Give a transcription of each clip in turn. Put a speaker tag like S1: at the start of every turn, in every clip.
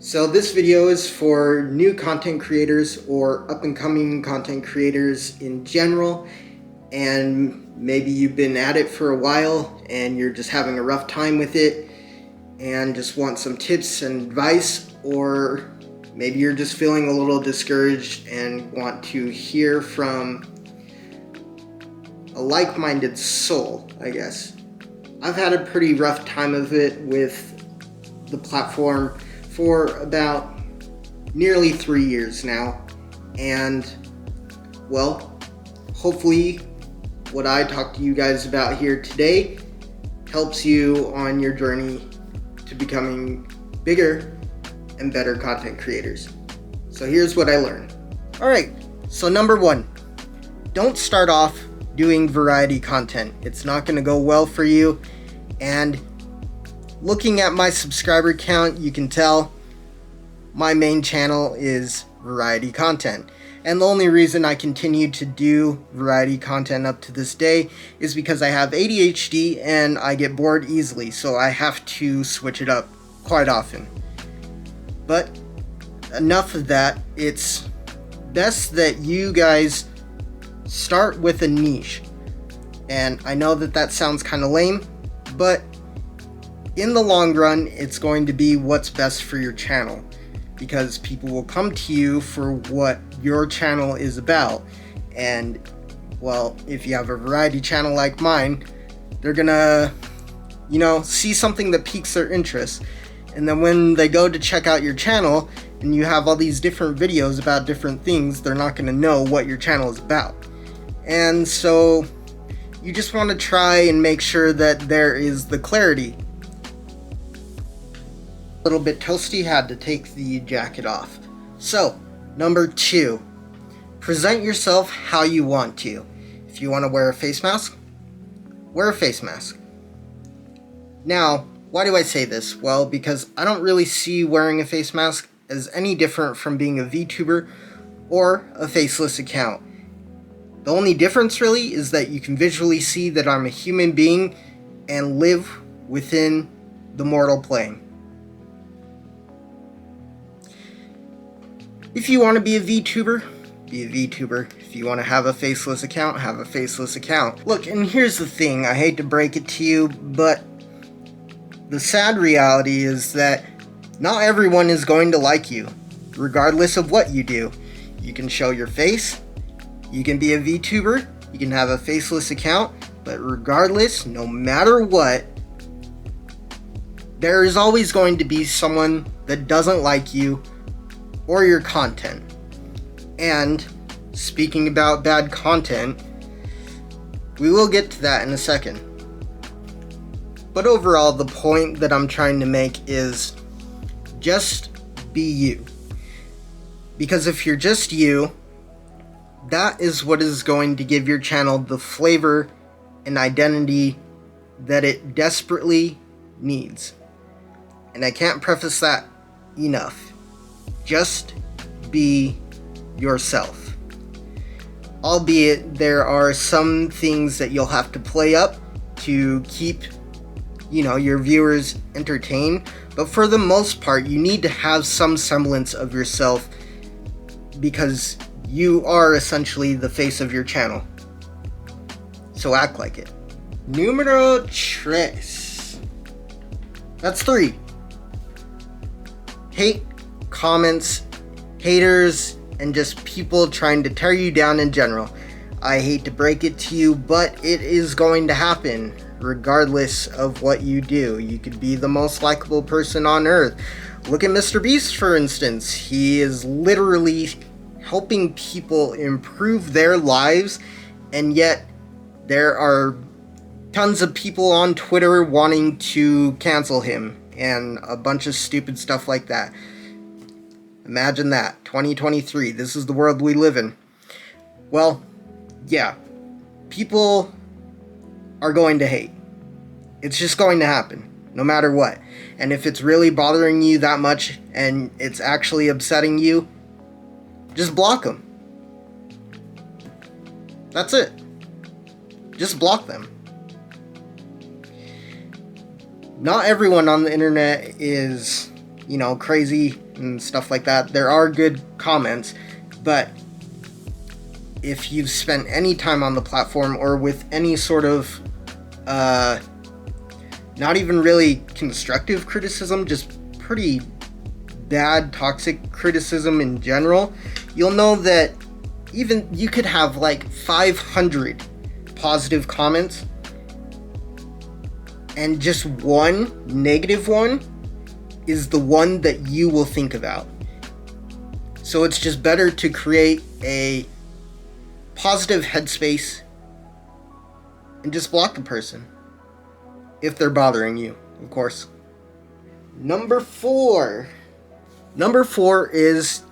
S1: So this video is for new content creators or up-and-coming content creators in general, and maybe you've been at it for a while and you're just having a rough time with it and just want some tips and advice, or maybe you're just feeling a little discouraged and want to hear from a like-minded soul, I guess. I've had a pretty rough time of it with the platform for about nearly 3 years now, and well, hopefully what I talk to you guys about here today helps you on your journey to becoming bigger and better content creators. So here's what I learned. Alright, so number one, don't start off doing variety content. It's not going to go well for you, and looking at my subscriber count, you can tell my main channel is variety content. And the only reason I continue to do variety content up to this day is because I have ADHD and I get bored easily, so I have to switch it up quite often. But enough of that. It's best that you guys start with a niche. And I know that sounds kind of lame, but in the long run, it's going to be what's best for your channel, because people will come to you for what your channel is about. And well, if you have a variety channel like mine, they're gonna, see something that piques their interest. And then when they go to check out your channel and you have all these different videos about different things, they're not gonna know what your channel is about. And so you just want to try and make sure that there is the clarity. A little bit toasty, had to take the jacket off. So, number two, present yourself how you want to. If you want to wear a face mask, wear a face mask. Now, why do I say this? Well, because I don't really see wearing a face mask as any different from being a VTuber or a faceless account. The only difference really is that you can visually see that I'm a human being and live within the mortal plane. If you want to be a VTuber, be a VTuber. If you want to have a faceless account, have a faceless account. Look, and here's the thing, I hate to break it to you, but the sad reality is that not everyone is going to like you, regardless of what you do. You can show your face, you can be a VTuber, you can have a faceless account, but regardless, no matter what, there is always going to be someone that doesn't like you or your content. And speaking about bad content, we will get to that in a second. But overall, the point that I'm trying to make is just be you. Because if you're just you, that is what is going to give your channel the flavor and identity that it desperately needs. And I can't preface that enough. Just be yourself. Albeit there are some things that you'll have to play up to keep, your viewers entertained. But for the most part, you need to have some semblance of yourself, because you are essentially the face of your channel. So act like it. Numero tres. That's 3. Hate comments, haters, and just people trying to tear you down in general. I hate to break it to you, but it is going to happen regardless of what you do. You could be the most likable person on earth. Look at MrBeast, for instance. He is literally helping people improve their lives, and yet there are tons of people on Twitter wanting to cancel him and a bunch of stupid stuff like that. Imagine that. 2023. This is the world we live in. Well, yeah. People are going to hate. It's just going to happen, no matter what. And if it's really bothering you that much and it's actually upsetting you, just block them. That's it. Just block them. Not everyone on the internet is crazy and stuff like that. There are good comments, but if you've spent any time on the platform or with any sort of not even really constructive criticism, just pretty bad, toxic criticism in general, you'll know that even you could have like 500 positive comments and just one negative one is the one that you will think about. So it's just better to create a positive headspace and just block the person if they're bothering you, of course. Number four is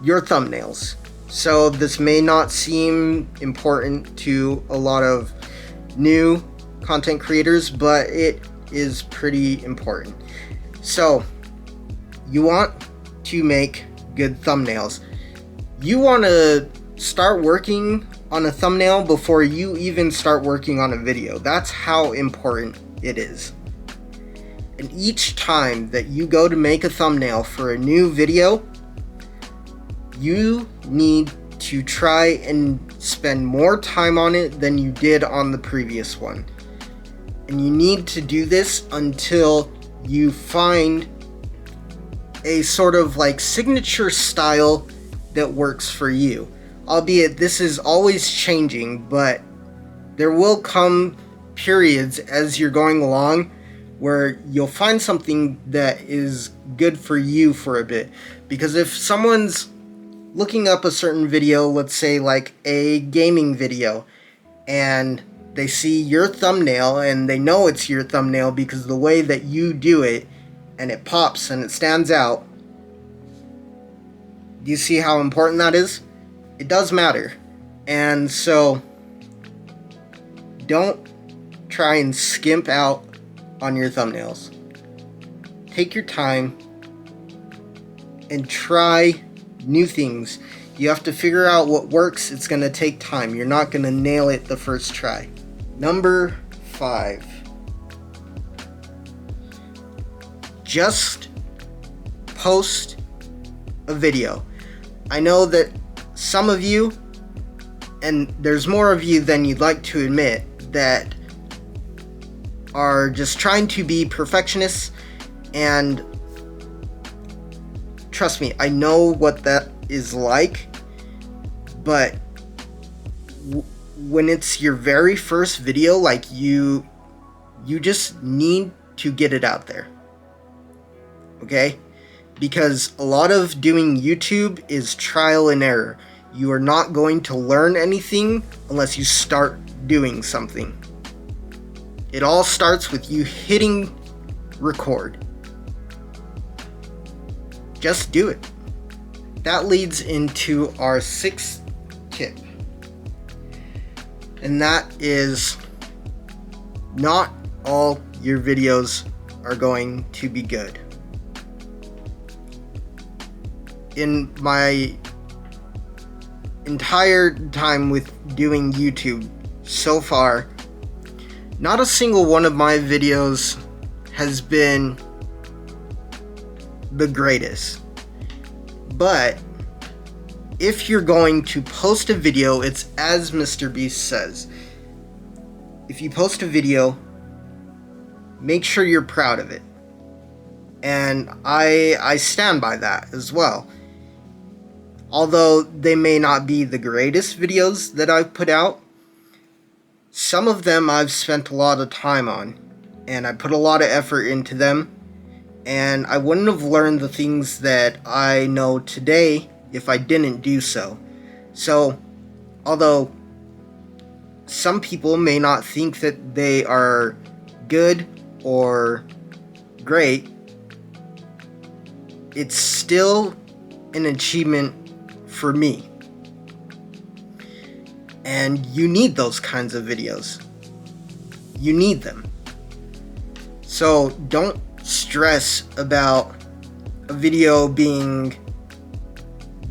S1: your thumbnails. So this may not seem important to a lot of new content creators, but it is pretty important. So you want to make good thumbnails. You want to start working on a thumbnail before you even start working on a video. That's how important it is. And each time that you go to make a thumbnail for a new video, you need to try and spend more time on it than you did on the previous one. And you need to do this until you find a sort of like signature style that works for you. Albeit this is always changing, but there will come periods as you're going along where you'll find something that is good for you for a bit. Because if someone's looking up a certain video, let's say like a gaming video, and they see your thumbnail and they know it's your thumbnail because of the way that you do it, and it pops and it stands out, do you see how important that is? It does matter. And so don't try and skimp out on your thumbnails. Take your time and try new things. You have to figure out what works. It's going to take time. You're not going to nail it the first try. Number 5. Just post a video. I know that some of you, and there's more of you than you'd like to admit, that are just trying to be perfectionists, and trust me, I know what that is like, but when it's your very first video, like you just need to get it out there, okay? Because a lot of doing YouTube is trial and error. You are not going to learn anything unless you start doing something. It all starts with you hitting record. Just do it. That leads into our 6th tip. And that is, not all your videos are going to be good. In my entire time with doing YouTube so far, not a single one of my videos has been the greatest. But if you're going to post a video, it's as Mr. Beast says. If you post a video, make sure you're proud of it. And I stand by that as well. Although they may not be the greatest videos that I've put out, some of them I've spent a lot of time on, and I put a lot of effort into them, and I wouldn't have learned the things that I know today if I didn't do so. So, although some people may not think that they are good or great, it's still an achievement for me. And you need those kinds of videos. You need them. So don't stress about a video being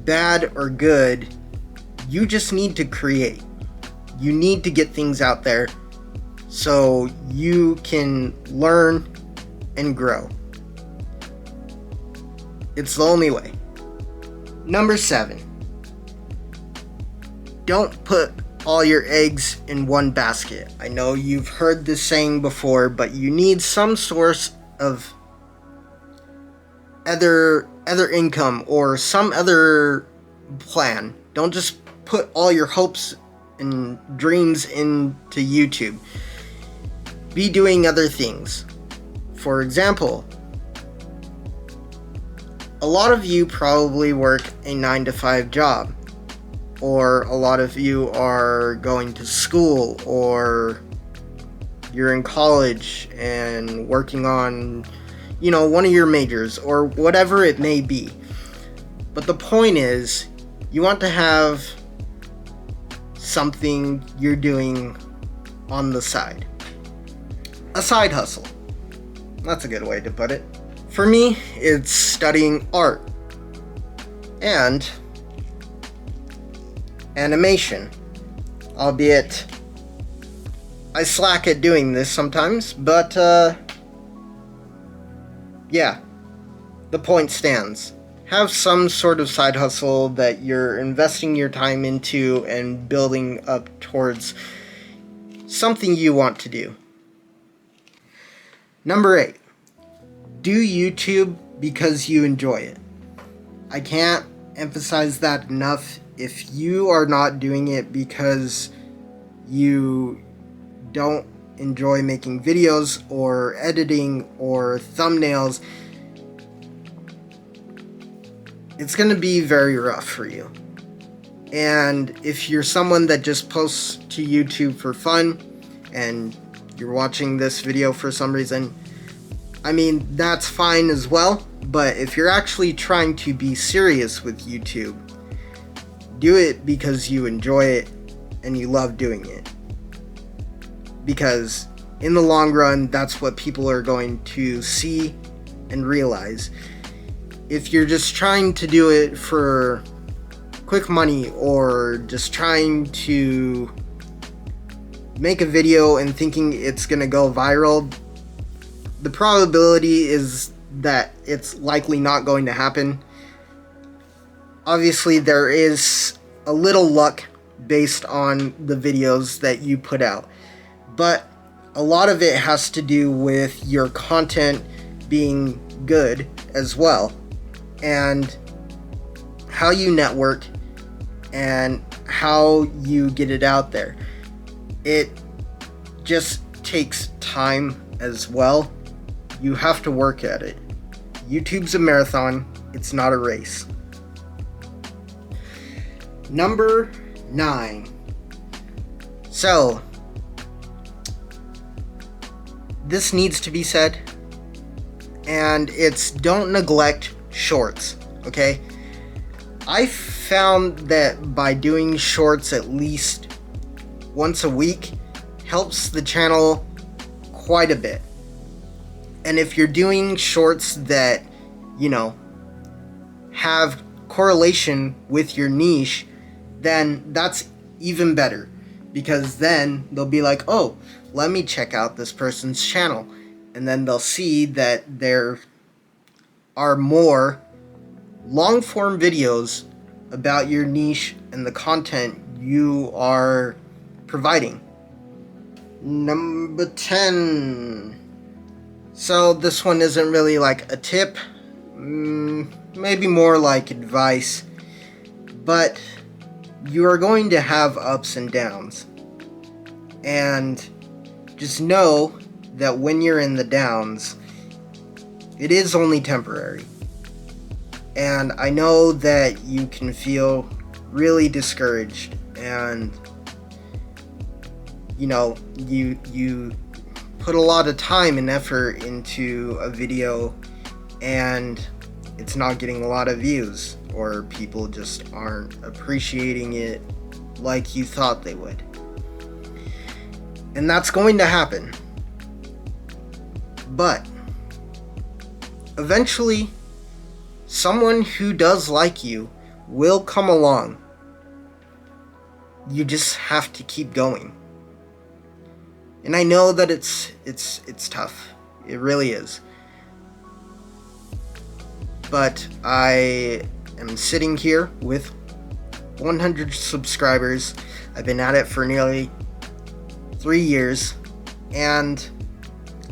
S1: bad or good. You just need to create. You need to get things out there so you can learn and grow. It's the only way. Number 7. Don't put all your eggs in one basket. I know you've heard this saying before, but you need some source of other income or some other plan. Don't just put all your hopes and dreams into YouTube. Be doing other things. For example, a lot of you probably work a 9-to-5 job, or a lot of you are going to school, or you're in college and working on, one of your majors, or whatever it may be. But the point is, you want to have something you're doing on the side. A side hustle. That's a good way to put it. For me, it's studying art and animation. Albeit, I slack at doing this sometimes, but yeah, the point stands. Have some sort of side hustle that you're investing your time into and building up towards something you want to do. Number 8. Do YouTube because you enjoy it. I can't emphasize that enough. If you are not doing it because you don't enjoy making videos or editing or thumbnails, it's going to be very rough for you. And if you're someone that just posts to YouTube for fun and you're watching this video for some reason, that's fine as well. But if you're actually trying to be serious with YouTube, do it because you enjoy it and you love doing it. Because in the long run, that's what people are going to see and realize. If you're just trying to do it for quick money, or just trying to make a video and thinking it's gonna go viral, the probability is that it's likely not going to happen. Obviously, there is a little luck based on the videos that you put out, but a lot of it has to do with your content being good as well, and how you network and how you get it out there. It just takes time as well. You have to work at it. YouTube's a marathon, it's not a race. Number 9. So, this needs to be said, and it's don't neglect shorts, okay? I found that by doing shorts at least once a week helps the channel quite a bit. And if you're doing shorts that, have correlation with your niche, then that's even better. Because then they'll be like, oh, let me check out this person's channel. And then they'll see that there are more long-form videos about your niche and the content you are providing. Number 10. So this one isn't really like a tip, maybe more like advice, but you are going to have ups and downs. And just know that when you're in the downs, it is only temporary. And I know that you can feel really discouraged, and you put a lot of time and effort into a video and it's not getting a lot of views, or people just aren't appreciating it like you thought they would. And that's going to happen. But eventually, someone who does like you will come along. You just have to keep going. And I know that it's tough. It really is. but I am sitting here with 100 subscribers. I've been at it for nearly 3 years, and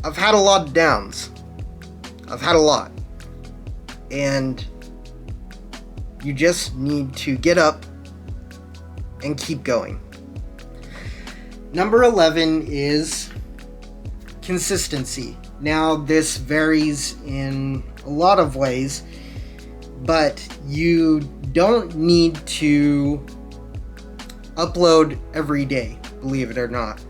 S1: I've had a lot of downs. I've had a lot. And you just need to get up and keep going. Number 11 is consistency. Now, this varies in a lot of ways, but you don't need to upload every day, believe it or not.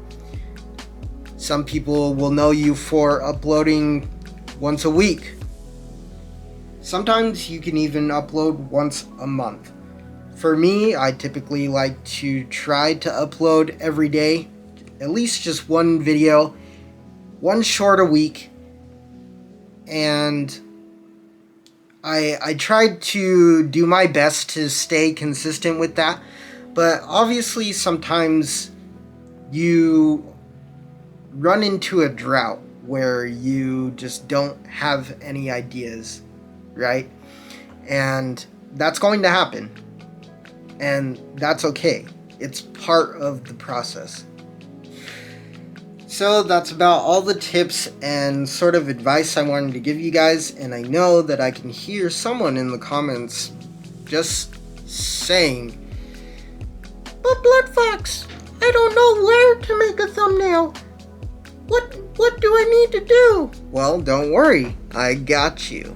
S1: Some people will know you for uploading once a week. Sometimes you can even upload once a month. For me, I typically like to try to upload every day, at least just one video, one short a week, and I tried to do my best to stay consistent with that, but obviously sometimes you run into a drought where you just don't have any ideas, right? And that's going to happen, and that's okay. It's part of the process. So that's about all the tips and sort of advice I wanted to give you guys, and I know that I can hear someone in the comments just saying, "But BloodFox, I don't know where to make a thumbnail. What do I need to do?" Well, don't worry, I got you.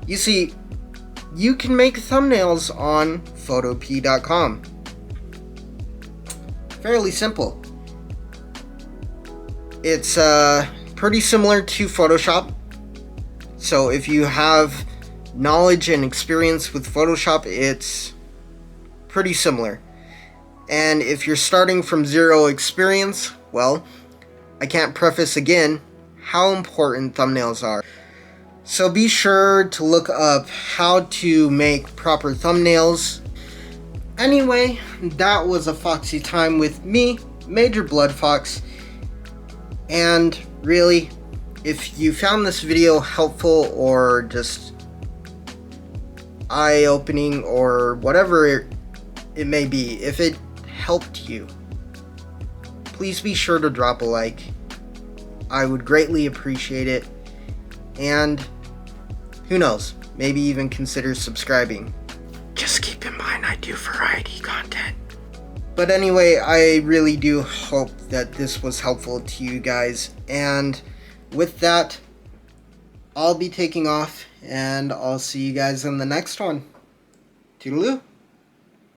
S1: You see, you can make thumbnails on photop.com. Fairly simple. It's pretty similar to Photoshop. So if you have knowledge and experience with Photoshop, it's pretty similar. And if you're starting from zero experience, well, I can't preface again how important thumbnails are. So be sure to look up how to make proper thumbnails. Anyway, that was a foxy time with me, MjrBloodFox. And really, if you found this video helpful or just eye-opening or whatever it may be, if it helped you, please be sure to drop a like. I would greatly appreciate it. And who knows, maybe even consider subscribing. Just keep in mind I do variety content. But anyway, I really do hope that this was helpful to you guys. And with that, I'll be taking off, and I'll see you guys in the next one. Toodaloo.